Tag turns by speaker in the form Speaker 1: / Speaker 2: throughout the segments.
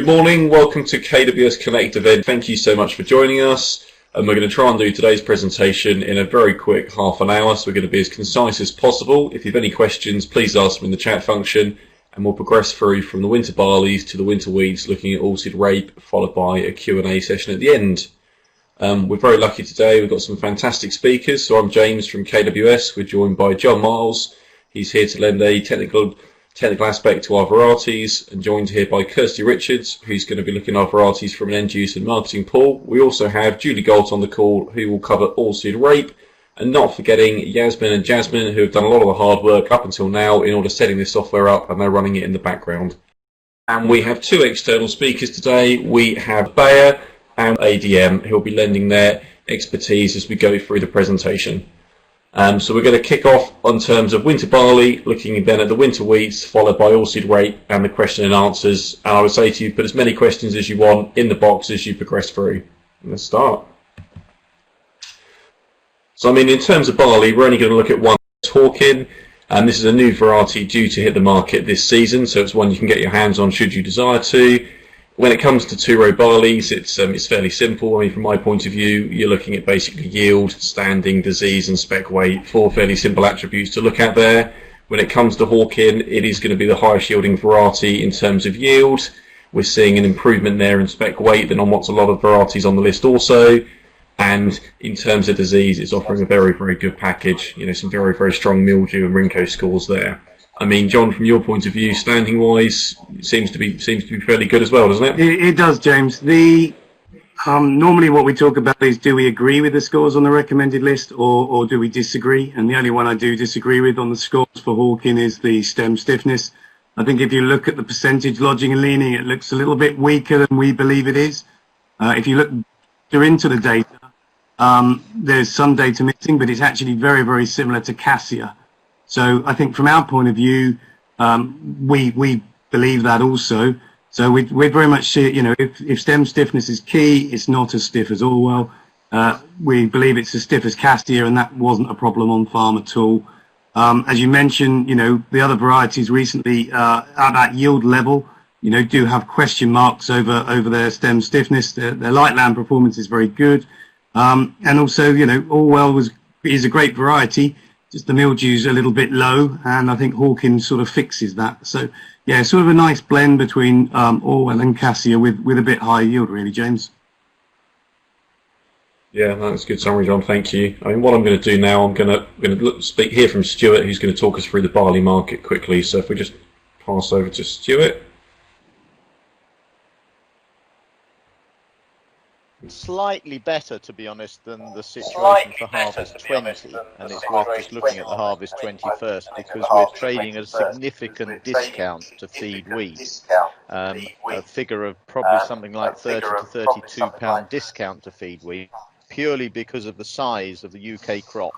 Speaker 1: Good morning, welcome to KWS Connect event. Thank you so much for joining us. And we're going to try and do today's presentation in a very quick half an hour, so we're going to be as concise as possible. If you have any questions, please ask them in the chat function, and we'll progress through from the winter barleys to the winter wheats, looking at oilseed rape, followed by a Q&A session at the end. We're very lucky today, we've got some fantastic speakers. So I'm James from KWS, we're joined by John Miles. He's here to lend a technical aspect to our varieties, and joined here by Kirsty Richards, who's going to be looking at our varieties from an end use and marketing pool. We also have Julie Galt on the call, who will cover oilseed rape, and not forgetting Yasmin and Jasmine, who have done a lot of the hard work up until now in order setting this software up, and they're running it in the background. And we have two external speakers today. We have Bayer and ADM, who will be lending their expertise as we go through the presentation. So we're going to kick off on terms of winter barley, looking then at the winter wheats, followed by oilseed rape and the question and answers. And I would say to you, put as many questions as you want in the box as you progress through. Let's start. So I mean, in terms of barley, we're only going to look at one, Hawking, and this is a new variety due to hit the market this season, so it's one you can get your hands on should you desire to. When it comes to two-row barleys, it's fairly simple. I mean, from my point of view, you're looking at basically yield, standing, disease, and spec weight, four fairly simple attributes to look at there. When it comes to Hawking, it is going to be the highest yielding variety in terms of yield. We're seeing an improvement there in spec weight than on what's a lot of varieties on the list also. And in terms of disease, it's offering a very, very good package. You know, some very, very strong mildew and Rinko scores there. I mean, John, from your point of view, standing-wise, it seems to be fairly good as well, doesn't it?
Speaker 2: It does, James. Normally what we talk about is, do we agree with the scores on the recommended list, or do we disagree? And the only one I do disagree with on the scores for Hawking is the stem stiffness. I think if you look at the percentage lodging and leaning, it looks a little bit weaker than we believe it is. If you look into the data, there's some data missing, but it's actually very, very similar to Cassia. So I think from our point of view, we believe that also. So we very much see it, you know, if stem stiffness is key, it's not as stiff as Orwell. We believe it's as stiff as Cassia, and that wasn't a problem on farm at all. As you mentioned, you know, the other varieties recently at that yield level, you know, do have question marks over their stem stiffness. Their light land performance is very good. And also, you know, Orwell is a great variety. Just the mildew's a little bit low, and I think Hawking sort of fixes that. So, yeah, sort of a nice blend between Orwell and Cassia with a bit higher yield, really, James.
Speaker 1: Yeah, that's a good summary, John. Thank you. I mean, what I'm going to do now, I'm going to speak here from Stuart, who's going to talk us through the barley market quickly. So if we just pass over to Stuart.
Speaker 3: Slightly better, to be honest, than the situation for Harvest 20, and it's worth just looking at the Harvest 20 first, because we're trading at a significant discount to feed wheat, a figure of probably something like 30 to 32 pound discount to feed wheat, purely because of the size of the UK crop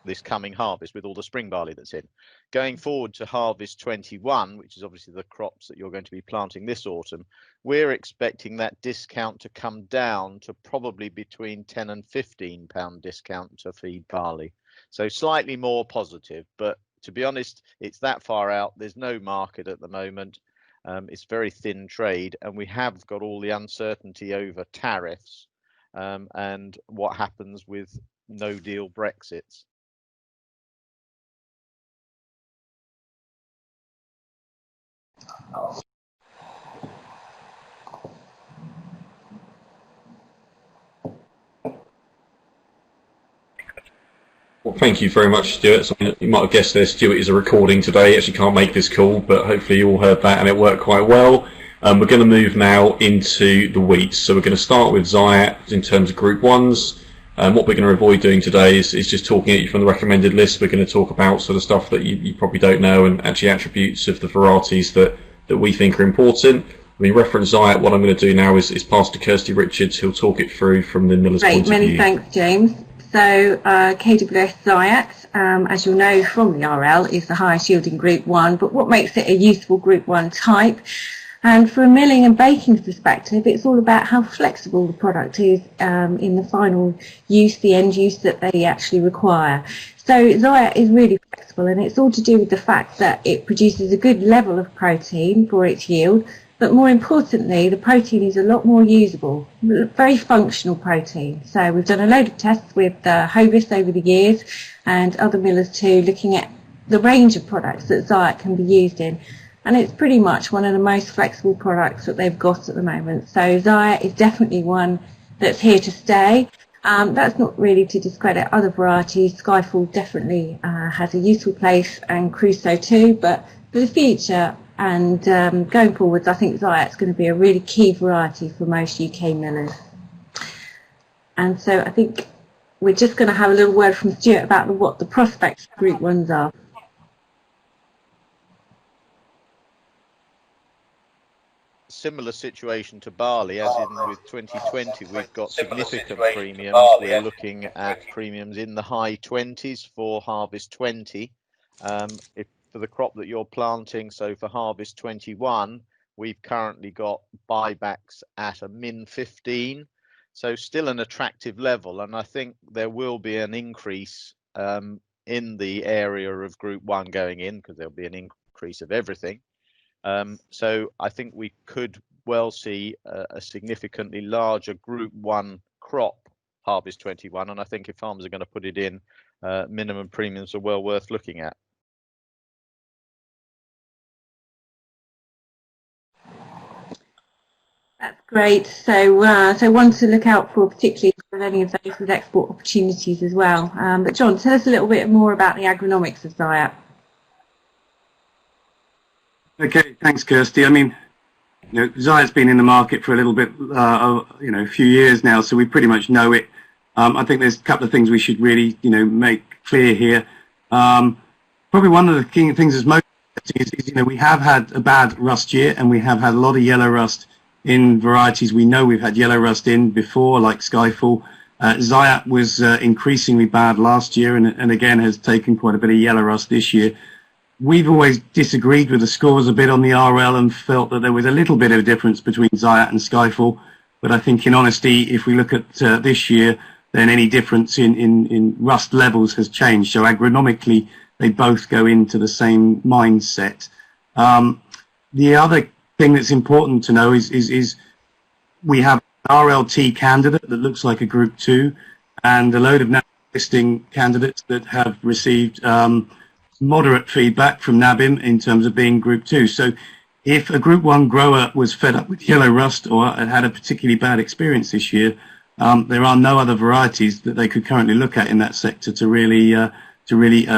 Speaker 3: this coming harvest with all the spring barley that's in. Going forward to Harvest 21, which is obviously the crops that you're going to be planting this autumn, we're expecting that discount to come down to probably between 10 and 15 pound discount to feed barley. So slightly more positive, but to be honest, it's that far out. There's no market at the moment. It's very thin trade, and we have got all the uncertainty over tariffs and what happens with no deal Brexits.
Speaker 1: Well, thank you very much, Stuart. So, you might have guessed there, Stuart is a recording today. He actually can't make this call, but hopefully you all heard that and it worked quite well. We're going to move now into the wheats. So we're going to start with Zyatt in terms of Group 1s. What we're going to avoid doing today is just talking at you from the recommended list. We're going to talk about sort of stuff that you probably don't know, and actually attributes of the varieties that we think are important. I mean, reference Zyatt, what I'm going to do now is pass to Kirsty Richards, who'll talk it through from the miller's point of view.
Speaker 4: Many thanks, James. So KWS Zyatt, as you'll know from the RL, is the highest yielding Group 1, but what makes it a useful Group 1 type? And from a milling and baking perspective, it's all about how flexible the product is in the final use, the end use that they actually require. So Zyatt is really flexible, and it's all to do with the fact that it produces a good level of protein for its yield, but more importantly, the protein is a lot more usable, very functional protein. So we've done a load of tests with Hovis over the years and other millers too, looking at the range of products that Zyatt can be used in. And it's pretty much one of the most flexible products that they've got at the moment. So Zyatt is definitely one that's here to stay. That's not really to discredit other varieties. Skyfall definitely has a useful place, and Crusoe too, but for the future and going forwards, I think Zyatt's going to be a really key variety for most UK millers. And so I think we're just going to have a little word from Stuart about what the prospects for Group 1s are.
Speaker 3: Similar situation to barley, as in with 2020 we've got significant premiums. We're looking at premiums in the high 20s for harvest 20. For the crop that you're planting, so for harvest 21, we've currently got buybacks at a min 15, so still an attractive level, and I think there will be an increase in the area of Group 1 going in, because there'll be an increase of everything. So I think we could well see a significantly larger Group 1 crop harvest 21, and I think if farmers are going to put it in, minimum premiums are well worth looking at.
Speaker 4: That's great. So one to look out for, particularly for any of those with export opportunities as well. But John, tell us a little bit more about the agronomics of Zyatt.
Speaker 2: Okay, thanks, Kirsty. I mean, Zyatt's been in the market for a little bit, a few years now, so we pretty much know it. I think there's a couple of things we should really, make clear here. Probably one of the key things that's most is we have had a bad rust year, and we have had a lot of yellow rust in varieties we know we've had yellow rust in before, like Skyfall. Zyatt was increasingly bad last year, and again has taken quite a bit of yellow rust this year. We've always disagreed with the scores a bit on the RL and felt that there was a little bit of a difference between Zyatt and Skyfall. But I think in honesty, if we look at this year, then any difference in rust levels has changed. So agronomically, they both go into the same mindset. The other thing that's important to know is we have an RLT candidate that looks like a Group 2 and a load of national listing candidates that have received moderate feedback from NABIM in terms of being Group 2. So if a Group 1 grower was fed up with yellow rust or had a particularly bad experience this year, there are no other varieties that they could currently look at in that sector to really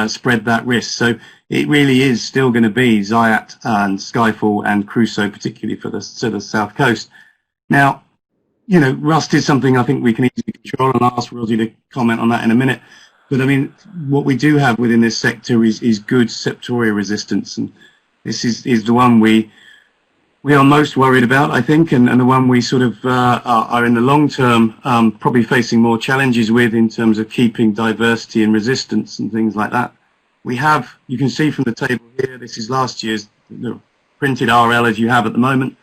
Speaker 2: spread that risk. So it really is still going to be Zyatt and Skyfall and Crusoe, particularly for the south coast. Now, rust is something I think we can easily control, and I'll ask Rosie to comment on that in a minute. But I mean, what we do have within this sector is good septoria resistance, and this is the one we are most worried about, I think, and the one we sort of are in the long term probably facing more challenges with in terms of keeping diversity and resistance and things like that. We have, you can see from the table here, this is last year's the printed RL as you have at the moment,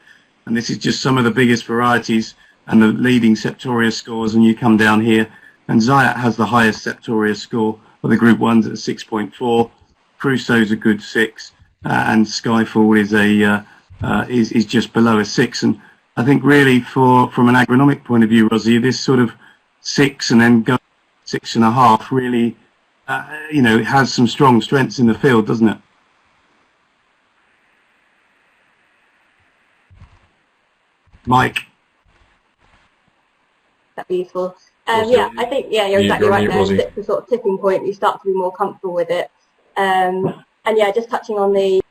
Speaker 2: and this is just some of the biggest varieties and the leading septoria scores, and you come down here. And Zyatt has the highest septoria score for the Group 1s at 6.4. Crusoe's a good 6, and Skyfall is just below a 6. And I think really from an agronomic point of view, Rosie, this sort of 6 and then go 6.5 really, it has some strong strengths in the field, doesn't it? Mike.
Speaker 5: That'd be useful. Yeah, I think you're exactly right there. It's the sort of tipping point. You start to be more comfortable with it. And yeah, just touching on the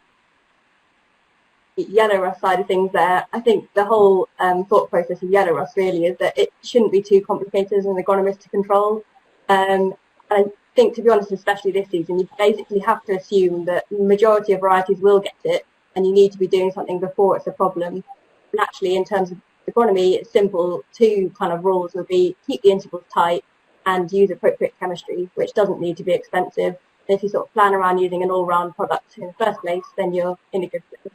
Speaker 5: yellow rust side of things there, I think the whole thought process of yellow rust really is that it shouldn't be too complicated as an agronomist to control. I think, to be honest, especially this season, you basically have to assume that the majority of varieties will get it, and you need to be doing something before it's a problem. And actually, in terms of agronomy, it's simple. 2 kind of rules would be keep the intervals tight and use appropriate chemistry, which doesn't need to be expensive. And if you sort of plan around using an all-round product in the first place, then you're in a good place.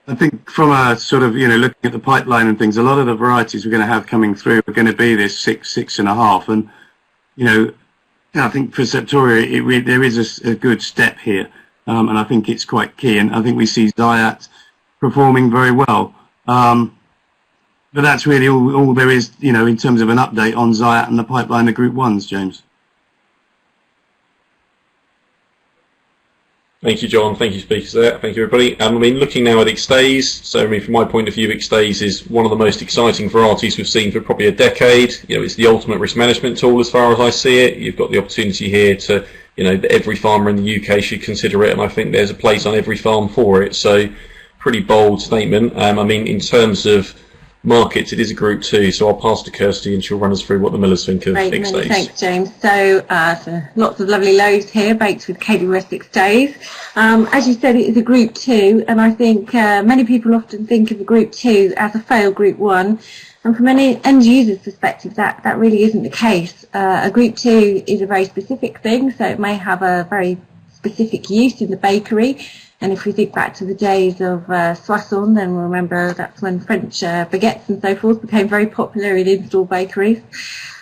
Speaker 2: I think from a sort of, looking at the pipeline and things, a lot of the varieties we're going to have coming through are going to be this 6, 6.5. And, I think for septoria, there is a good step here. and I think it's quite key. And I think we see Zyatt performing very well. But that's really all there is, you know, in terms of an update on Zyatt and the pipeline of Group 1s, James.
Speaker 1: Thank you, John. Thank you, speakers there. Thank you, everybody. I mean, looking now at Extase, so I mean, from my point of view, Extase is one of the most exciting varieties we've seen for probably a decade. You know, it's the ultimate risk management tool as far as I see it. You've got the opportunity here to, you know, every farmer in the UK should consider it, and I think there's a place on every farm for it. So, pretty bold statement. I mean, in terms of markets, it is a Group 2, so I'll pass to Kirsty and she'll run us through what the millers think of
Speaker 4: Great,
Speaker 1: Extase.
Speaker 4: thanks, James. So lots of lovely loaves here baked with KWS Extase. As you said, it is a Group 2, and I think many people often think of a Group 2 as a failed Group 1, and from any end user's perspective, that really isn't the case. A Group 2 is a very specific thing, so it may have a very specific use in the bakery. And if we think back to the days of Soissons, then we'll remember that's when French baguettes and so forth became very popular in in-store bakeries,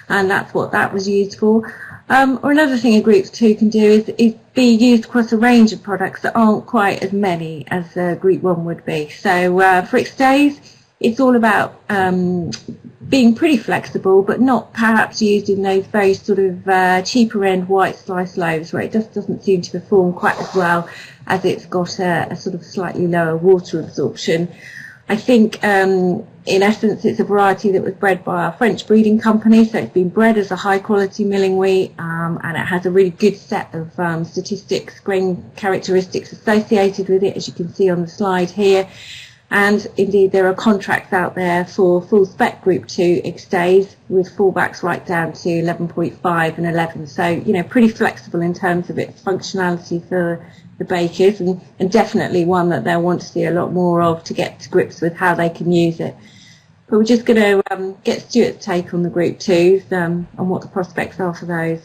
Speaker 4: and that's what that was used for. Or another thing a Group 2 can do is be used across a range of products that aren't quite as many as Group 1 would be. So for Extase, it's all about being pretty flexible, but not perhaps used in those very sort of cheaper end white slice loaves where it just doesn't seem to perform quite as well, as it's got a sort of slightly lower water absorption. I think in essence it's a variety that was bred by a French breeding company, so it's been bred as a high quality milling wheat, and it has a really good set of statistics, grain characteristics associated with it, as you can see on the slide here. And indeed there are contracts out there for full spec Group 2 Extase with fallbacks right down to 11.5 and 11, so you know, pretty flexible in terms of its functionality for the bakers, and definitely one that they'll want to see a lot more of to get to grips with how they can use it. But we're just going to get Stuart's take on the Group 2s and what the prospects are for those.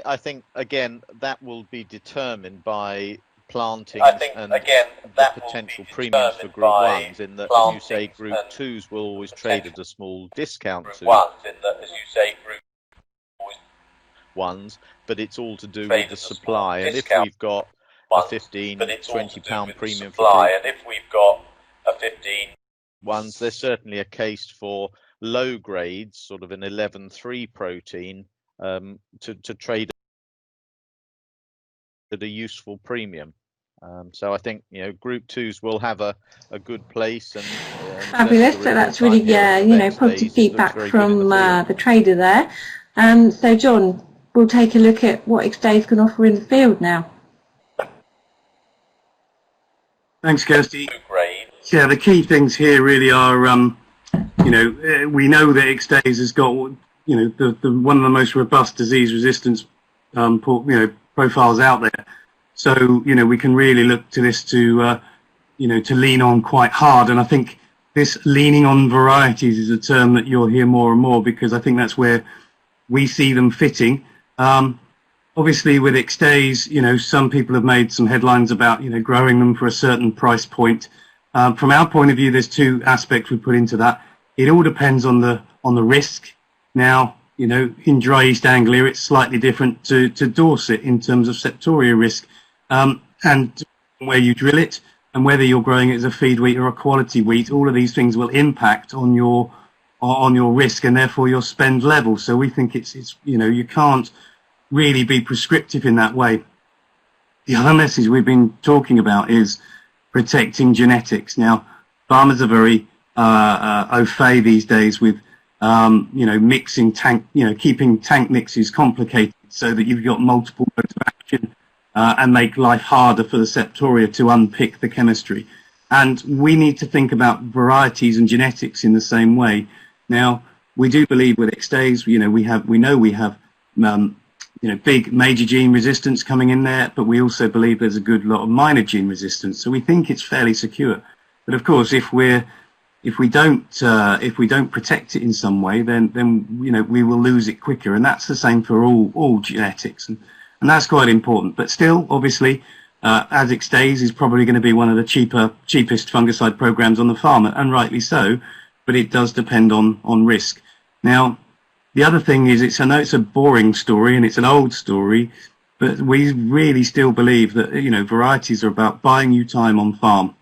Speaker 3: I think, again, that will be determined by planting and the potential premiums for Group 1s, in that, as you say, Group 2s will always trade at a small discount to 1s, but it's all to do with the supply. And if we've got a £15–20 premium for Group 1s, there's certainly a case for low grades, sort of an 11.3 protein, to trade at a useful premium. So I think, you know, Group 2s will have a good place. And
Speaker 4: fabulous. So that's really, you know, positive feedback from the trader there. So John, we'll take a look at what Extase can offer in the field now.
Speaker 2: Thanks, Kirsty. Yeah, the key things here really are, you know, we know that Extase has got, you know, the one of the most robust disease resistance profiles out there. So, you know, we can really look to this to, you know, to lean on quite hard. And I think this leaning on varieties is a term that you'll hear more and more, because I think that's where we see them fitting. Obviously with Extase, you know, some people have made some headlines about, you know, growing them for a certain price point. From our point of view, there's two aspects we put into that. It all depends on the risk. Now, you know, in dry East Anglia, it's slightly different to Dorset in terms of septoria risk, and where you drill it and whether you're growing it as a feed wheat or a quality wheat. All of these things will impact on your risk and therefore your spend level. So we think it's you know, you can't really be prescriptive in that way. The other message we've been talking about is protecting genetics. Now, farmers are very au fait these days with you know, mixing tank, you know, keeping tank mixes complicated so that you've got multiple modes of action and make life harder for the septoria to unpick the chemistry. And we need to think about varieties and genetics in the same way. Now, we do believe with Extase, you know, we know we have you know, big major gene resistance coming in there, but we also believe there's a good lot of minor gene resistance. So we think it's fairly secure. But of course, if we don't protect it in some way, then you know, we will lose it quicker, and that's the same for all genetics, and that's quite important. But still, obviously, as Extase is probably going to be one of the cheapest fungicide programs on the farm, and rightly so. But it does depend on risk. Now, the other thing is, I know it's a boring story and it's an old story, but we really still believe that, varieties are about buying you time on farm.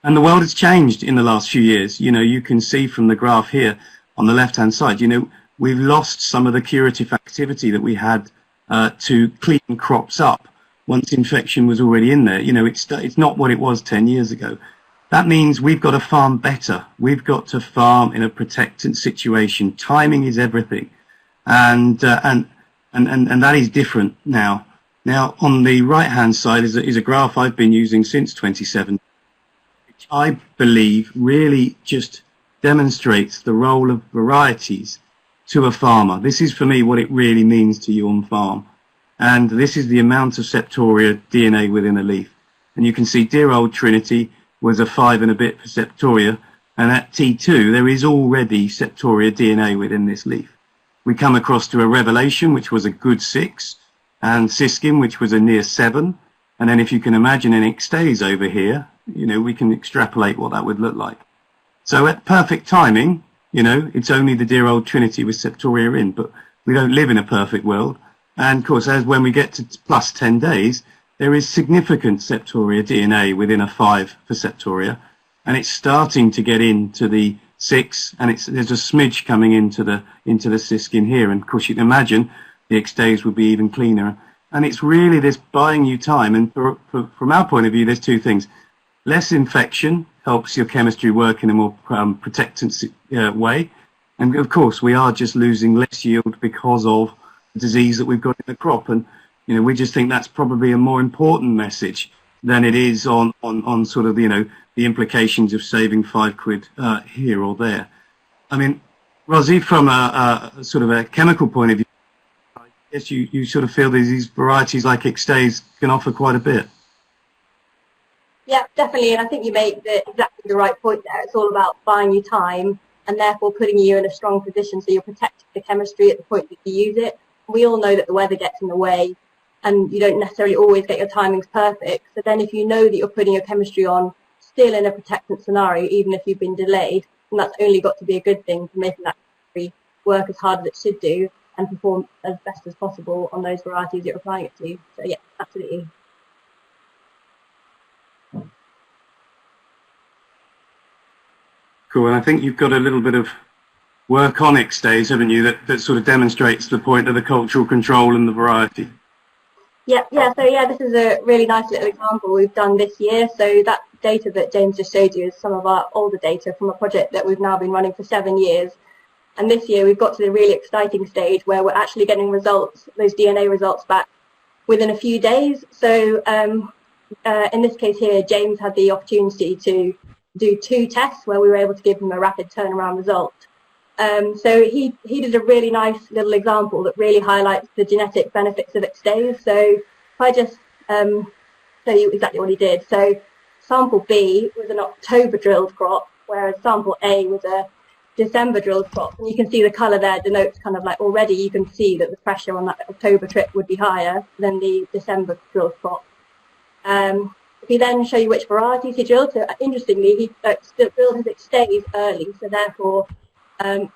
Speaker 2: And the world has changed in the last few years. You can see from the graph here on the left-hand side, we've lost some of the curative activity that we had to clean crops up once infection was already in there. It's not what it was 10 years ago. That means we've got to farm better. We've got to farm in a protectant situation. Timing is everything. And that is different now. Now, on the right-hand side is a graph I've been using since 2017, which I believe really just demonstrates the role of varieties to a farmer. This is, for me, what it really means to you on farm. And this is the amount of septoria DNA within a leaf. And you can see dear old Trinity was a 5 and a bit for septoria. And at T2, there is already septoria DNA within this leaf. We come across to a Revelation, which was a good 6, and Siskin, which was a near 7. And then if you can imagine an Extase over here, we can extrapolate what that would look like. So at perfect timing, it's only the dear old Trinity with septoria in, but we don't live in a perfect world. And of course, as when we get to plus 10 days, there is significant septoria DNA within a 5 for septoria, and it's starting to get into the 6, and there's a smidge coming into the Siskin here. And of course, you can imagine the Extase would be even cleaner. And it's really this buying you time. And from our point of view, there's two things. Less infection helps your chemistry work in a more protectant way. And of course, we are just losing less yield because of the disease that we've got in the crop. And, we just think that's probably a more important message than it is on sort of, the implications of saving £5 here or there. I mean, Rosie, from a sort of a chemical point of view, I guess you sort of feel these varieties like Extase can offer quite a bit.
Speaker 5: Yeah, definitely, and I think you make exactly the right point there. It's all about buying you time and therefore putting you in a strong position so you're protecting the chemistry at the point that you use it. We all know that the weather gets in the way and you don't necessarily always get your timings perfect. So then if you know that you're putting your chemistry on still in a protectant scenario, even if you've been delayed, then that's only got to be a good thing for making that chemistry work as hard as it should do and perform as best as possible on those varieties you're applying it to. So yeah, absolutely.
Speaker 2: Cool, and I think you've got a little bit of work on Extase, haven't you, that sort of demonstrates the point of the cultural control and the variety.
Speaker 5: Yeah, this is a really nice little example we've done this year. So that data that James just showed you is some of our older data from a project that we've now been running for 7 years. And this year we've got to the really exciting stage where we're actually getting results, those DNA results back within a few days. So in this case here, James had the opportunity to do 2 tests where we were able to give him a rapid turnaround result. So he did a really nice little example that really highlights the genetic benefits of Extase. So if I just show you exactly what he did. So sample B was an October drilled crop, whereas sample A was a December drilled crop. And you can see the colour there denotes kind of like already you can see that the pressure on that October trip would be higher than the December drilled crop. If we then show you which varieties he drilled, so interestingly, he drilled his Extase early, so therefore,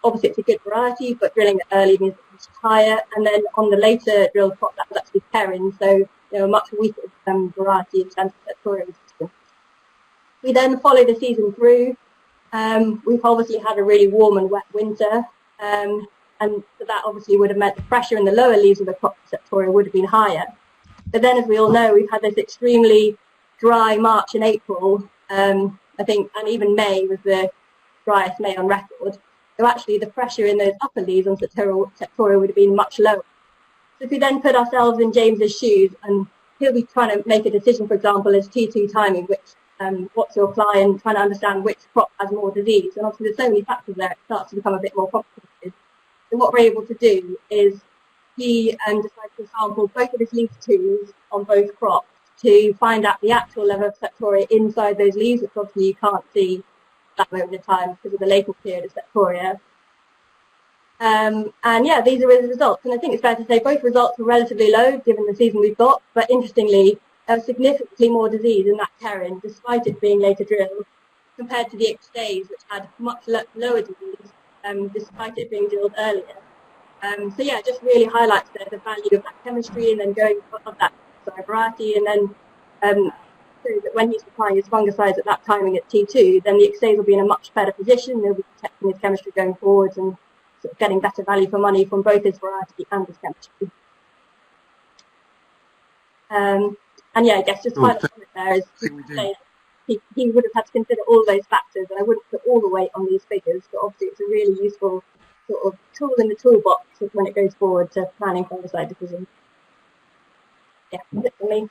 Speaker 5: obviously it's a good variety, but drilling it early means it's higher. And then on the later drilled crop, that was actually Perrin, so a much weaker variety in terms of septoria resistance. We then follow the season through. We've obviously had a really warm and wet winter, and so that obviously would have meant the pressure in the lower leaves of the crop septoria would have been higher. But then, as we all know, we've had this extremely dry March and April, I think, and even May was the driest May on record. So actually the pressure in those upper leaves on septoria would have been much lower. So if we then put ourselves in James's shoes, and he'll be trying to make a decision, for example, as T2 timing, what to apply and trying to understand which crop has more disease. And obviously there's so many factors there, it starts to become a bit more complicated. So what we're able to do is he decides to sample both of his leaf twos on both crops to find out the actual level of septoria inside those leaves, which obviously you can't see at that moment in time because of the latent period of septoria. And yeah, these are his results. And I think it's fair to say both results were relatively low given the season we've got, but interestingly, there was significantly more disease in that Perrin, despite it being later drilled, compared to the Extase, which had much lower disease despite it being drilled earlier. So yeah, it just really highlights the value of that chemistry and then going of that variety, and then so that when he's applying his fungicides at that timing at T2, then the Extase will be in a much better position. They'll be protecting his chemistry going forwards and sort of getting better value for money from both his variety and his chemistry. And yeah, I guess just final comment there is he would have had to consider all those factors, and I wouldn't put all the weight on these figures, but obviously it's a really useful sort of tool in the toolbox when it goes forward to planning fungicide decisions. Yeah, that's it for me.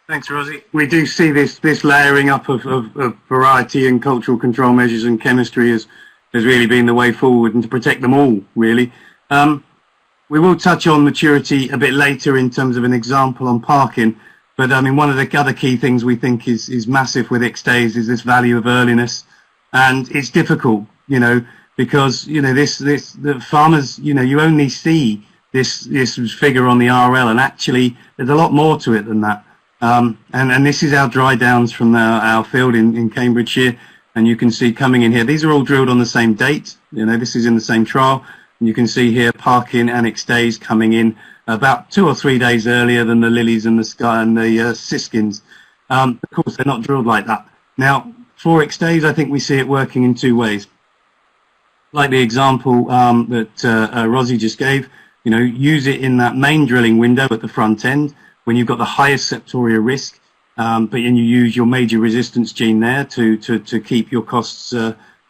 Speaker 2: Thanks, Rosie. We do see this layering up of variety and cultural control measures and chemistry has really been the way forward, and to protect them all, really. We will touch on maturity a bit later in terms of an example on Parkin, but I mean, one of the other key things we think is massive with Extase is this value of earliness, and it's difficult, you know, because, you know, the farmers, you know, you only see this figure on the RL, and actually there's a lot more to it than that. And this is our dry downs from our field in Cambridgeshire, and you can see coming in here, these are all drilled on the same date, you know, this is in the same trial, and you can see here Parkin and Extase coming in about 2 or 3 days earlier than the lilies and the sky and the siskins. Of course, they're not drilled like that. Now, for Extase, I think we see it working in 2 ways. Like the example that Rosie just gave, you know, use it in that main drilling window at the front end when you've got the highest septoria risk, but then you use your major resistance gene there to keep your costs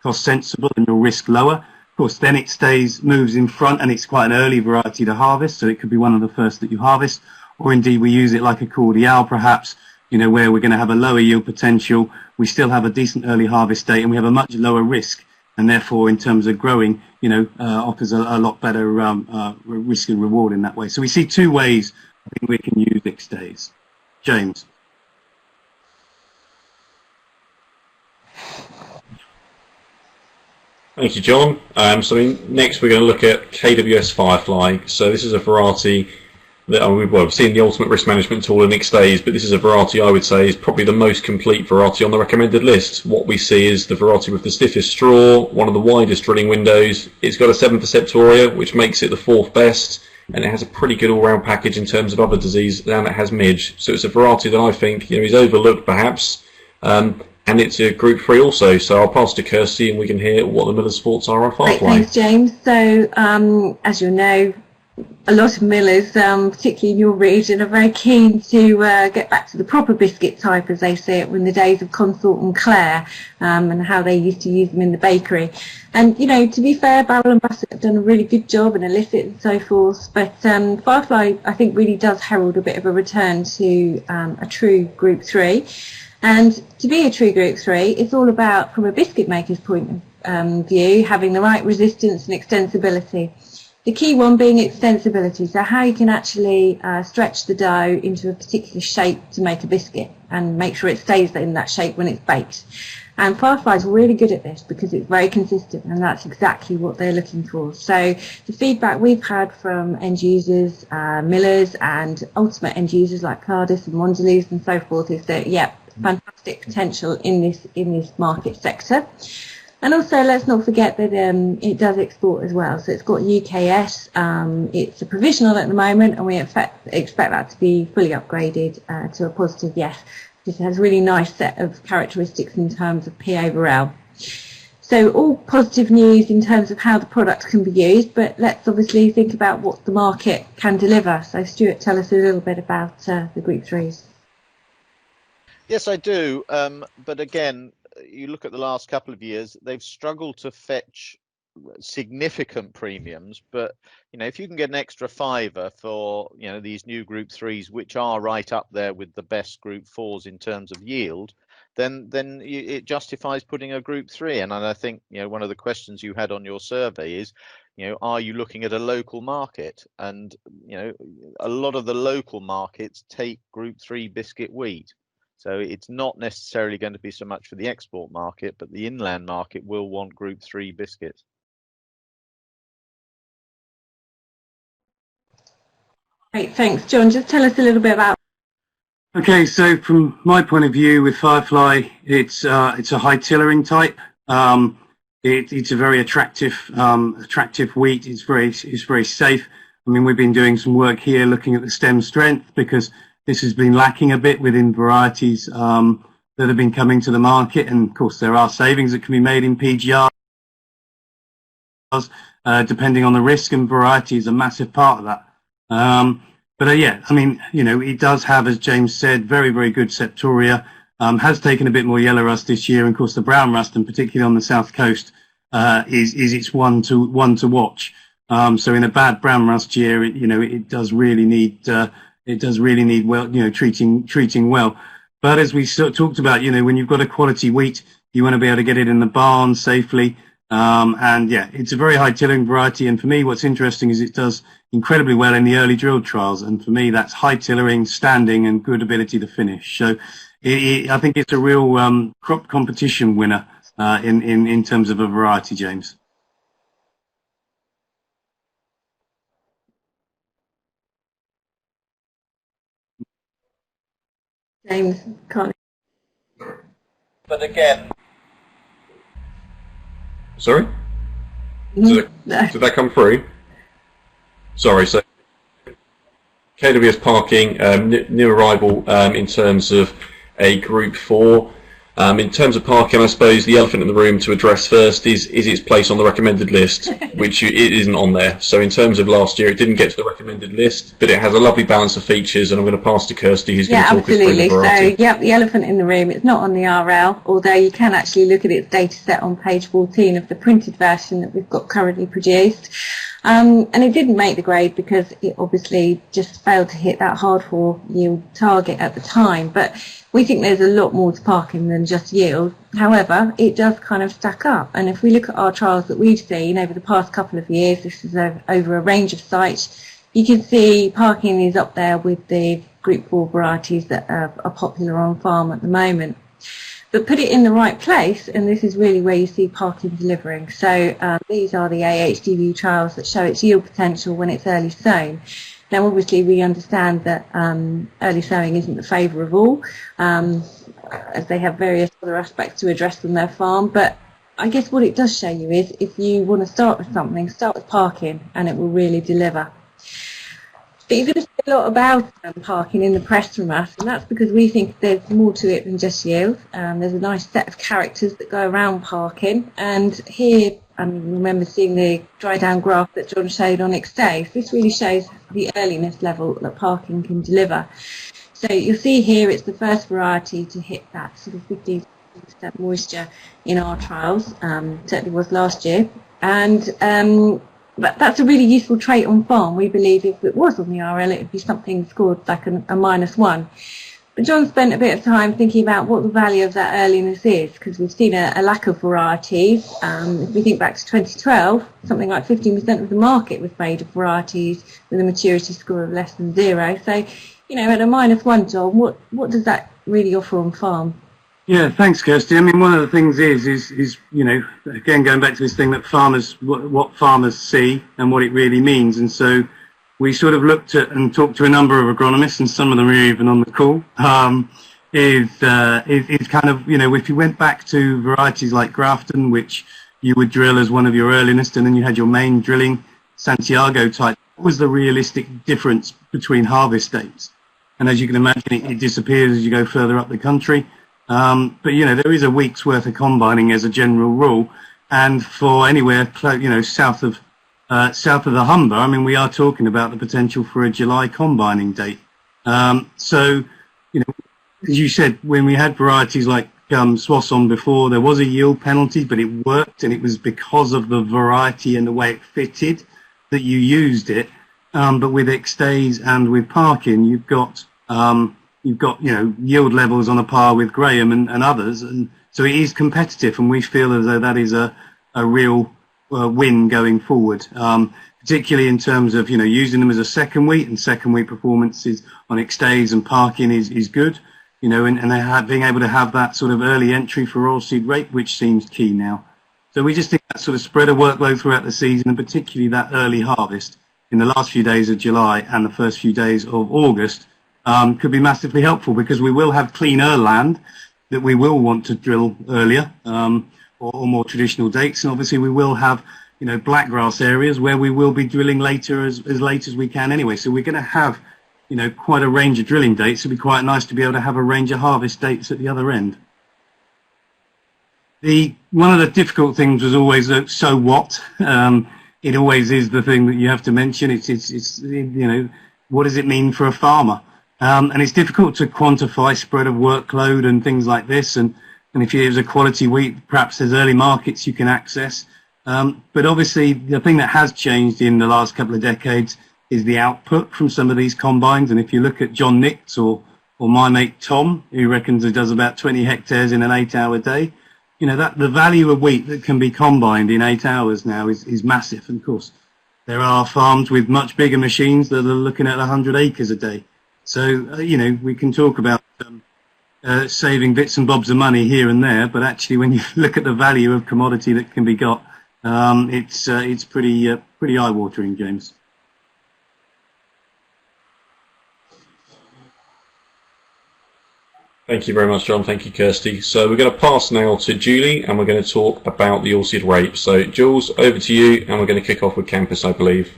Speaker 2: cost sensible and your risk lower. Of course, then Extase moves in front, and it's quite an early variety to harvest, so it could be one of the first that you harvest, or indeed we use it like a cordial perhaps, you know, where we're going to have a lower yield potential, we still have a decent early harvest date, and we have a much lower risk, and therefore in terms of growing, you know, offers a lot better risk and reward in that way. So we see 2 ways I think we can use Extase. James.
Speaker 1: Thank you, John. So next we're going to look at KWS Firefly. So this is a variety that we've seen the ultimate risk management tool in Extase, but this is a variety I would say is probably the most complete variety on the recommended list. What we see is the variety with the stiffest straw, one of the widest drilling windows. It's got a 7 for septoria, which makes it the 4th best, and it has a pretty good all-round package in terms of other disease, and it has midge. So it's a variety that I think, you know, is overlooked perhaps. And it's a group 3 also, so I'll pass to Kirsty and we can hear what the Miller's thoughts are on Firefly.
Speaker 4: Great, thanks, James. So, as you know, a lot of millers, particularly in your region, are very keen to get back to the proper biscuit type, as they say it, in the days of Consort and Clare, and how they used to use them in the bakery. And, you know, to be fair, Barrel and Bassett have done a really good job, and Illicit and so forth, but Firefly, I think, really does herald a bit of a return to a true Group 3. And to be a true Group 3, it's all about, from a biscuit maker's point of view, having the right resistance and extensibility. The key one being extensibility, so how you can actually stretch the dough into a particular shape to make a biscuit and make sure it stays in that shape when it's baked. And Firefly is really good at this because it's very consistent, and that's exactly what they're looking for. So the feedback we've had from end users, millers, and ultimate end users like Cardis and Mondelez and so forth is that, yeah, fantastic potential in this market sector. And also, let's not forget that it does export as well. So it's got UKS. It's a provisional at the moment, and we expect that to be fully upgraded to a positive yes. It has a really nice set of characteristics in terms of P over L. So all positive news in terms of how the product can be used, but let's obviously think about what the market can deliver. So Stuart, tell us a little bit about the Group 3s.
Speaker 3: Yes, I do. But again, you look at the last couple of years, they've struggled to fetch significant premiums. But, you know, if you can get an extra £5 for, you know, these new Group 3s, which are right up there with the best Group 4s in terms of yield, then it justifies putting a Group 3. And I think, you know, one of the questions you had on your survey is, you know, are you looking at a local market? And, you know, a lot of the local markets take Group 3 biscuit wheat. So it's not necessarily going to be so much for the export market, but the inland market will want Group 3 biscuits.
Speaker 4: Great, thanks. John, just tell us a little bit about...
Speaker 2: Okay, so from my point of view with Firefly, it's a high tillering type. It's a very attractive wheat. It's very safe. I mean, we've been doing some work here looking at the stem strength, because this has been lacking a bit within varieties that have been coming to the market. And of course, there are savings that can be made in PGRs, depending on the risk, and variety is a massive part of that. Yeah, I mean, you know, it does have, as James said, very good septoria. Has taken a bit more yellow rust this year, and of course the brown rust, and particularly on the south coast, is its one to watch. So in a bad brown rust year, it does really need well, treating well. But as we sort of talked about, when you've got a quality wheat, you want to be able to get it in the barn safely. And yeah, it's a very high tilling variety. And for me, what's interesting is it does incredibly well in the early drilled trials. And for me, that's high tillering, standing, and good ability to finish. So I think it's a real crop competition winner in terms of a variety, James.
Speaker 4: James, can't.
Speaker 6: But again.
Speaker 1: Sorry? Did that come through? Sorry, so KWS Parking, new arrival in terms of a Group 4. In terms of Parkin, I suppose the elephant in the room to address first is its place on the recommended list, which it isn't on there. So in terms of last year, it didn't get to the recommended list, but it has a lovely balance of features, and I'm going to pass to Kirsty, who's going to talk us through the variety.
Speaker 4: So, yeah, the elephant in the room, it's not on the RL, although you can actually look at its data set on page 14 of the printed version that we've got currently produced. And it didn't make the grade because it obviously just failed to hit that hardcore yield target at the time. But we think there's a lot more to Parkin than just yield. However, it does kind of stack up. And if we look at our trials that we've seen over the past couple of years, this is over a range of sites, you can see Parkin is up there with the Group 4 varieties that are popular on farm at the moment. But put it in the right place, and this is really where you see Parkin delivering. So these are the AHDV trials that show its yield potential when it's early sown. Now, obviously, we understand that early sowing isn't the favour of all, as they have various other aspects to address on their farm. But I guess what it does show you is if you want to start with something, start with Parkin, and it will really deliver. But you're going to see a lot about Parkin in the press from us, and that's because we think there's more to it than just yield. There's a nice set of characters that go around Parkin, and here, I remember seeing the dry down graph that John showed on Extase. This really shows the earliness level that Parkin can deliver. So you'll see here it's the first variety to hit that sort of 50% moisture in our trials, certainly was last year. And but that's a really useful trait on farm. We believe if it was on the RL, it would be something scored like a -1. But John spent a bit of time thinking about what the value of that earliness is, because we've seen a lack of varieties. If we think back to 2012, something like 15% of the market was made of varieties with a maturity score of less than 0. So, at a -1, John, what does that really offer on farm?
Speaker 2: Yeah, thanks, Kirsty. I mean, one of the things is again, going back to this thing that what farmers see and what it really means. And so we sort of looked at and talked to a number of agronomists, and some of them are even on the call, is kind of, if you went back to varieties like Grafton, which you would drill as one of your earliest, and then you had your main drilling Santiago type, what was the realistic difference between harvest dates? And as you can imagine, it disappears as you go further up the country. But there is a week's worth of combining as a general rule, and for anywhere south of the Humber, I mean, we are talking about the potential for a July combining date. So, as you said, when we had varieties like Soissons before, there was a yield penalty, but it worked, and it was because of the variety and the way it fitted that you used it. But with Extase and with Parkin, you've got yield levels on a par with Graham and others, and so it is competitive, and we feel as though that is a real win going forward, particularly in terms of using them as a second wheat, and second wheat performances on Extase and Parkin is good, and they being able to have that sort of early entry for oilseed rape, which seems key now. So we just think that sort of spread of workload throughout the season, and particularly that early harvest in the last few days of July and the first few days of August, could be massively helpful, because we will have cleaner land that we will want to drill earlier. or more traditional dates. And obviously we will have, you know, blackgrass areas where we will be drilling later as late as we can anyway. So we're going to have, you know, quite a range of drilling dates. It'll be quite nice to be able to have a range of harvest dates at the other end. One of the difficult things was always so what. It always is the thing that you have to mention. It's you know, what does it mean for a farmer? And it's difficult to quantify spread of workload and things like this. And if you use a quality wheat, perhaps there's early markets you can access. But obviously, the thing that has changed in the last couple of decades is the output from some of these combines. And if you look at John Nix or my mate Tom, who reckons he does about 20 hectares in an 8-hour day, you know, that the value of wheat that can be combined in 8 hours now is massive. And of course, there are farms with much bigger machines that are looking at 100 acres a day. So, you know, we can talk about saving bits and bobs of money here and there, but actually when you look at the value of commodity that can be got, it's pretty eye-watering, James.
Speaker 1: Thank you very much, John. Thank you, Kirsty. So we're going to pass now to Julie, and we're going to talk about the oilseed rape. So, Jules, over to you, and we're going to kick off with campus, I believe.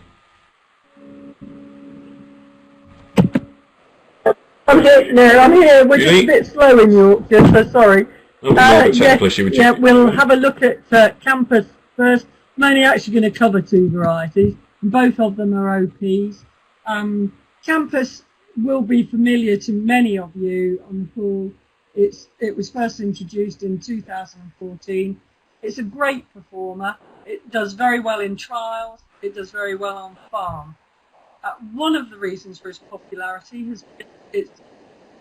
Speaker 7: I'm here. No, I'm here. We're
Speaker 1: Julie?
Speaker 7: just a bit slow in Yorkshire, so sorry.
Speaker 1: Oh,
Speaker 7: Yeah, we'll have a look at campus first. I'm only actually going to cover 2 varieties, and both of them are OPs. Campus will be familiar to many of you on the call. It was first introduced in 2014. It's a great performer. It does very well in trials. It does very well on farm. One of the reasons for its popularity has been its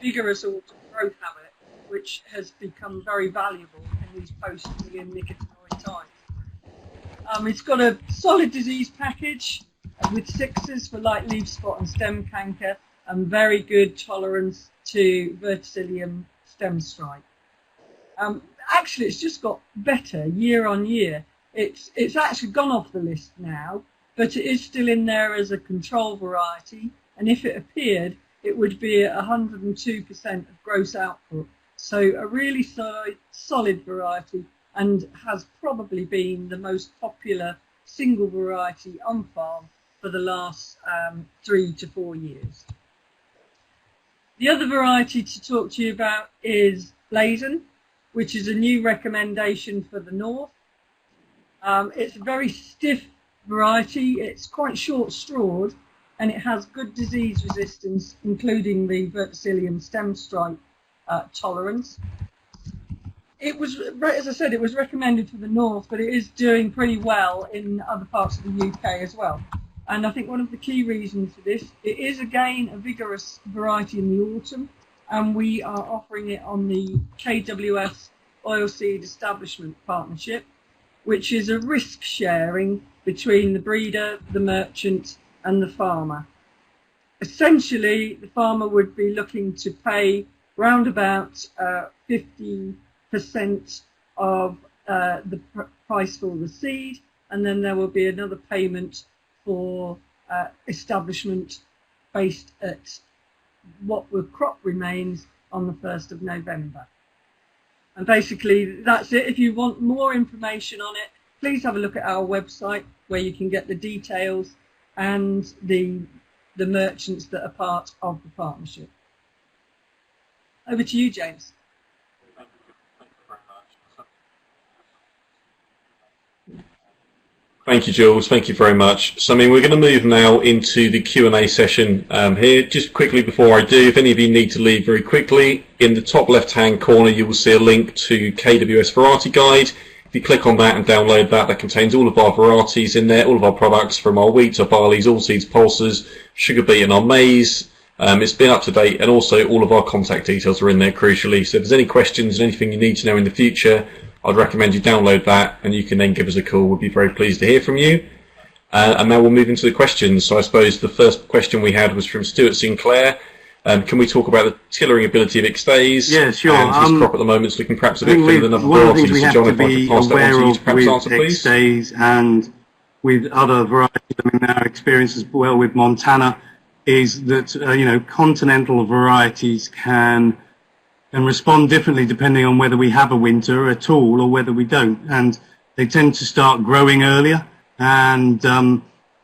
Speaker 7: vigorous autumn growth habit, which has become very valuable in these post-million nicotinoid times. It's got a solid disease package with 6s for light leaf spot and stem canker, and very good tolerance to verticillium stem strike. Actually, it's just got better year on year. It's actually gone off the list now, but it is still in there as a control variety, and if it appeared, it would be at 102% of gross output. So a really solid variety, and has probably been the most popular single variety on farm for the last 3 to 4 years. The other variety to talk to you about is Blazen, which is a new recommendation for the north. It's a very stiff variety. It's quite short-strawed, and it has good disease resistance, including the verticillium stem strike tolerance. It was, as I said, it was recommended for the north, but it is doing pretty well in other parts of the UK as well. And I think one of the key reasons for this, it is again a vigorous variety in the autumn, and we are offering it on the KWS Oilseed Establishment Partnership, which is a risk sharing between the breeder, the merchant and the farmer. Essentially, the farmer would be looking to pay round about 50% of the price for the seed, and then there will be another payment for establishment based at what the crop remains on the 1st of November. And basically that's it. If you want more information on it, please have a look at our website where you can get the details and the merchants that are part of the partnership. Over to you, James.
Speaker 1: Thank you, Jules. Thank you very much. So, I mean, we're going to move now into the Q&A session here. Just quickly before I do, if any of you need to leave very quickly, in the top left-hand corner, you will see a link to KWS Variety Guide. If you click on that and download that, that contains all of our varieties in there, all of our products from our wheat, our barleys, oilseeds, pulses, sugar beet and our maize. It's been up to date, and also all of our contact details are in there crucially. So if there's any questions and anything you need to know in the future, I'd recommend you download that, and you can then give us a call. We'd be very pleased to hear from you. And now we'll move into the questions. So I suppose the first question we had was from Stuart Sinclair. Can we talk about the tillering ability of Extase?
Speaker 2: Yeah, sure.
Speaker 1: And his crop at the moment is looking perhaps a bit thinner than other
Speaker 2: one of the things
Speaker 1: varieties.
Speaker 2: we have
Speaker 1: John,
Speaker 2: to
Speaker 1: if I
Speaker 2: be
Speaker 1: could pass that on
Speaker 2: aware
Speaker 1: to you
Speaker 2: of
Speaker 1: to perhaps
Speaker 2: with
Speaker 1: answer, please.
Speaker 2: Extase and with other varieties, I mean, our experience as well with Montana is that, you know, continental varieties can and respond differently depending on whether we have a winter at all or whether we don't. And they tend to start growing earlier, and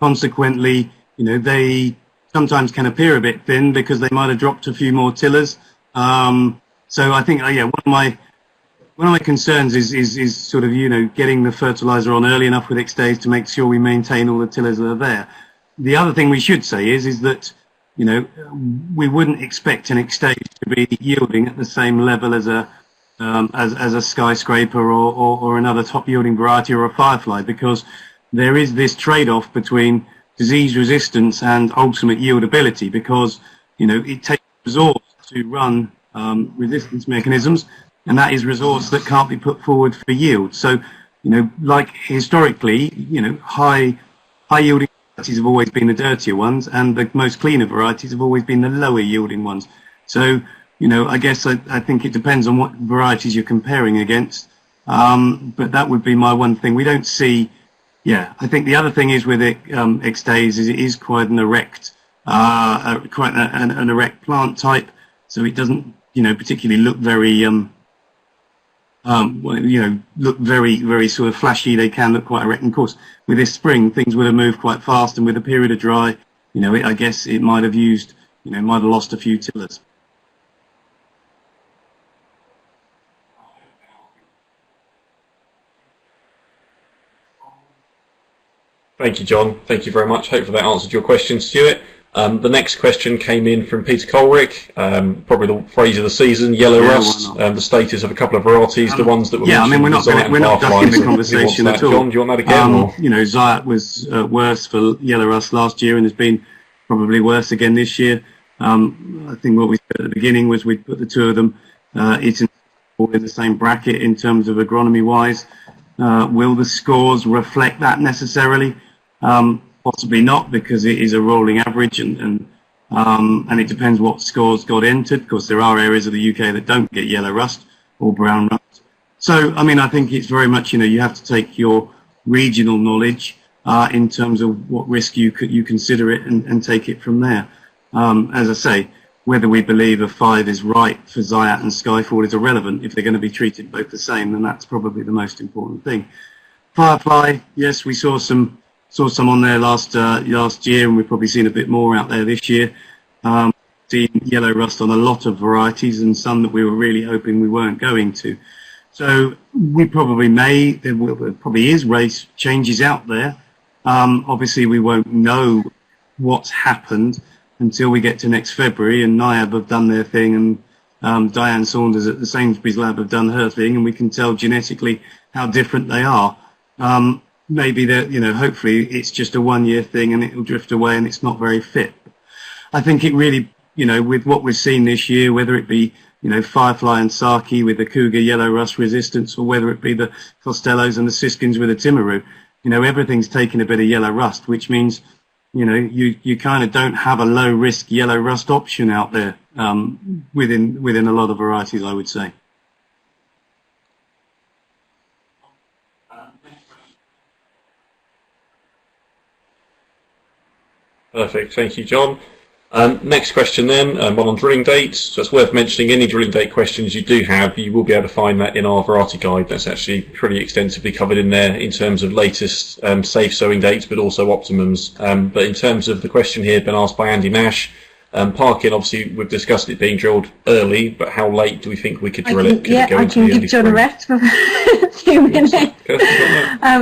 Speaker 2: consequently, they sometimes can appear a bit thin because they might have dropped a few more tillers. So I think, one of my concerns is sort of, getting the fertilizer on early enough with Extase to make sure we maintain all the tillers that are there. The other thing we should say is that, we wouldn't expect an Extase to be yielding at the same level as a skyscraper or another top yielding variety or a Firefly, because there is this trade-off between disease resistance and ultimate yieldability, because, it takes resource to run resistance mechanisms, and that is resource that can't be put forward for yield. So, like historically, high yielding varieties have always been the dirtier ones, and the most cleaner varieties have always been the lower yielding ones. So, I guess I think it depends on what varieties you're comparing against. But that would be my one thing. We don't see, I think the other thing is with Extase is it is quite an erect, quite an erect plant type. So it doesn't, particularly look very, look very sort of flashy. They can look quite erect. And of course, with this spring, things would have moved quite fast, and with a period of dry, I guess it might have used, might have lost a few tillers.
Speaker 1: Thank you, John. Thank you very much. Hopefully that answered your question, Stuart. The next question came in from Peter Colrick, probably the phrase of the season, yellow rust, the status of a couple of varieties, the ones that were mentioned.
Speaker 2: We're not ducking the conversation at all.
Speaker 1: John, do you want that again?
Speaker 2: Zyatt was worse for yellow rust last year and has been probably worse again this year. I think what we said at the beginning was we'd put the two of them in the same bracket in terms of agronomy-wise. Will the scores reflect that necessarily? Possibly not, because it is a rolling average, and it depends what scores got entered. Of course, there are areas of the UK that don't get yellow rust or brown rust. So, I think it's very much, you have to take your regional knowledge in terms of what risk you consider it and take it from there. As I say, whether we believe a 5 is right for Zyatt and Skyfall is irrelevant. If they're going to be treated both the same, then that's probably the most important thing. Firefly, yes, we saw some on there last year, and we've probably seen a bit more out there this year. Seen yellow rust on a lot of varieties, and some that we were really hoping we weren't going to. So we probably there probably is race changes out there. Obviously, we won't know what's happened until we get to next February, and NIAB have done their thing, and Diane Saunders at the Sainsbury's lab have done her thing, and we can tell genetically how different they are. Maybe that, hopefully it's just a 1 year thing and it will drift away and it's not very fit. I think it really, with what we've seen this year, whether it be, Firefly and Saki with the Cougar yellow rust resistance, or whether it be the Costellos and the Siskins with the Timaru, everything's taken a bit of yellow rust, which means, you kind of don't have a low risk yellow rust option out there, within a lot of varieties, I would say.
Speaker 1: Perfect. Thank you, John. Next question then, one on drilling dates. So it's worth mentioning any drilling date questions you do have, you will be able to find that in our variety guide. That's actually pretty extensively covered in there in terms of latest safe sowing dates, but also optimums. But in terms of the question here been asked by Andy Nash, Parkin, obviously we've discussed it being drilled early, but how late do we think we could drill it? Could it go
Speaker 4: I can give John a rest for a few minutes.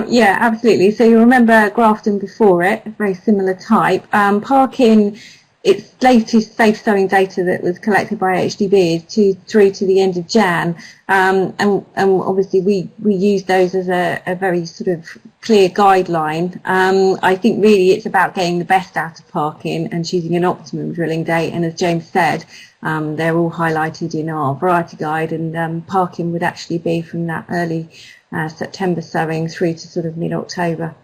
Speaker 4: Yeah, absolutely. So you remember Grafton before it, a very similar type. Parkin, its latest safe sowing data that was collected by HDB is through to the end of Jan, and obviously we use those as a very sort of clear guideline. I think really it's about getting the best out of Parkin and choosing an optimum drilling date, and as James said, they're all highlighted in our variety guide, and Parkin would actually be from that early September sowing through to sort of mid-October.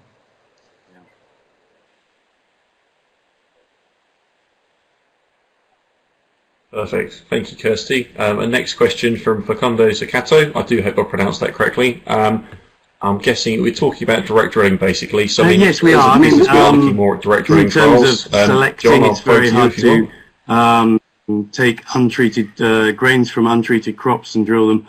Speaker 1: Perfect. Thank you, Kirsty. And next question from Facundo Zacato. I do hope I pronounced that correctly. I'm guessing we're talking about direct drilling, basically. So
Speaker 2: yes, we are.
Speaker 1: We are looking more at direct drilling
Speaker 2: in terms of selecting, John, it's very hard to take untreated grains from untreated crops and drill them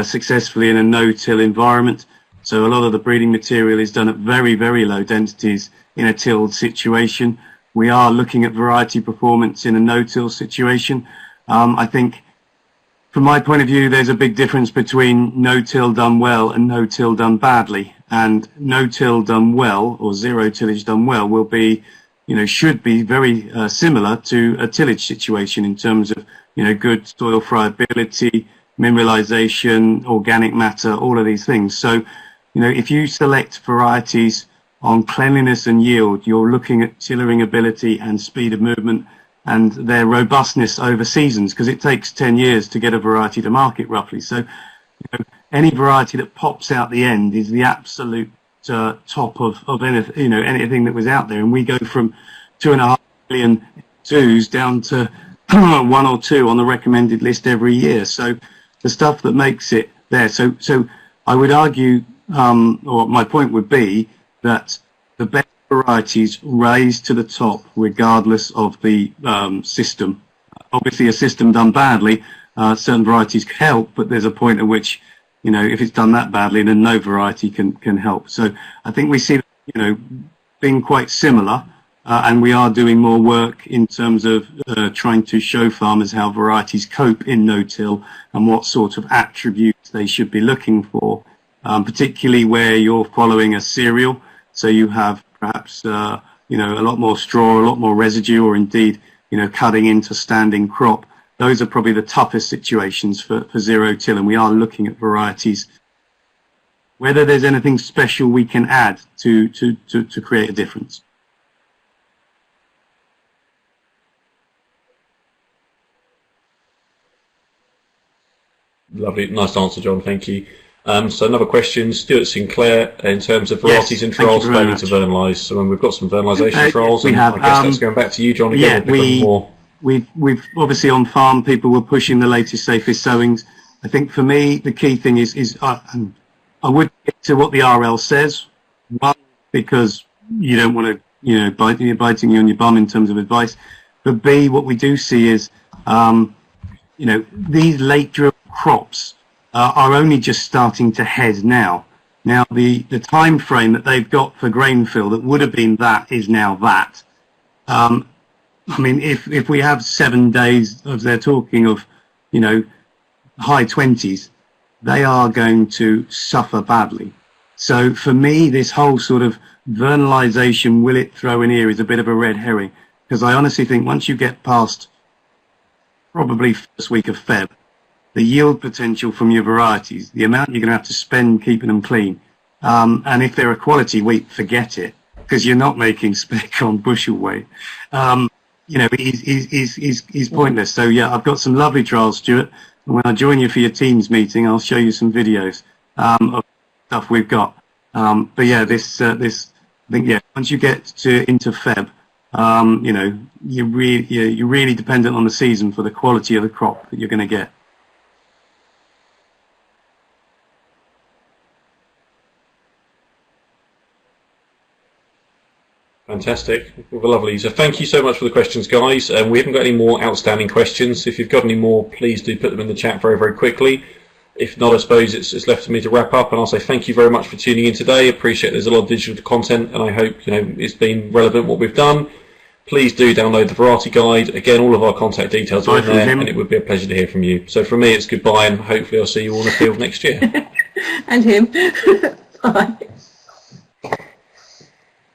Speaker 2: successfully in a no-till environment. So a lot of the breeding material is done at very, very low densities in a tilled situation. We are looking at variety performance in a no-till situation. I think, from my point of view, there's a big difference between no-till done well and no-till done badly. And no-till done well, or zero tillage done well, will be, should be very similar to a tillage situation in terms of, good soil friability, mineralization, organic matter, all of these things. So, if you select varieties on cleanliness and yield, you're looking at tillering ability and speed of movement and their robustness over seasons, because it takes 10 years to get a variety to market roughly. So, any variety that pops out the end is the absolute top of anything, anything that was out there. And we go from 2.5 million twos down to 1 or 2 on the recommended list every year. So the stuff that makes it there. So I would argue, or my point would be that the best varieties rise to the top regardless of the system. Obviously, a system done badly, certain varieties can help, but there's a point at which, if it's done that badly, then no variety can help. So I think we see, being quite similar, and we are doing more work in terms of trying to show farmers how varieties cope in no-till and what sort of attributes they should be looking for, particularly where you're following a cereal. So you have perhaps, a lot more straw, a lot more residue, or indeed, cutting into standing crop. Those are probably the toughest situations for zero-till, and we are looking at varieties. Whether there's anything special we can add to create a difference.
Speaker 1: Lovely, nice answer, John. Thank you. So another question, Stuart Sinclair, in terms of varieties and trials failing to vernalise. So when we've got some vernalisation trials, and I guess that's going back to you, John. Again,
Speaker 2: we've obviously on farm people were pushing the latest, safest sowings. I think for me the key thing is I would get to what the RL says. One, because you don't want to biting you on your bum in terms of advice. But B, what we do see is these late drill crops are only just starting to head now. Now the time frame that they've got for grain fill that would have been that is now that. If we have 7 days, as they're talking of, high 20s, they are going to suffer badly. So for me, this whole sort of vernalization, will it throw in here, is a bit of a red herring, because I honestly think once you get past probably first week of Feb, the yield potential from your varieties, the amount you're going to have to spend keeping them clean, and if they're a quality wheat, forget it, because you're not making spec on bushel weight. Is pointless. So yeah, I've got some lovely trials, Stuart. And when I join you for your Teams meeting, I'll show you some videos of stuff we've got. But yeah, I think once you get into Feb, you're really dependent on the season for the quality of the crop that you're going to get.
Speaker 1: Fantastic. Well, lovely. So thank you so much for the questions, guys. We haven't got any more outstanding questions. If you've got any more, please do put them in the chat very, very quickly. If not, I suppose it's left for me to wrap up, and I'll say thank you very much for tuning in today. Appreciate there's a lot of digital content, and I hope it's been relevant what we've done. Please do download the variety guide. Again, all of our contact details are in there, and it would be a pleasure to hear from you. So from me, it's goodbye, and hopefully I'll see you all in the field next year.
Speaker 4: And him. Bye.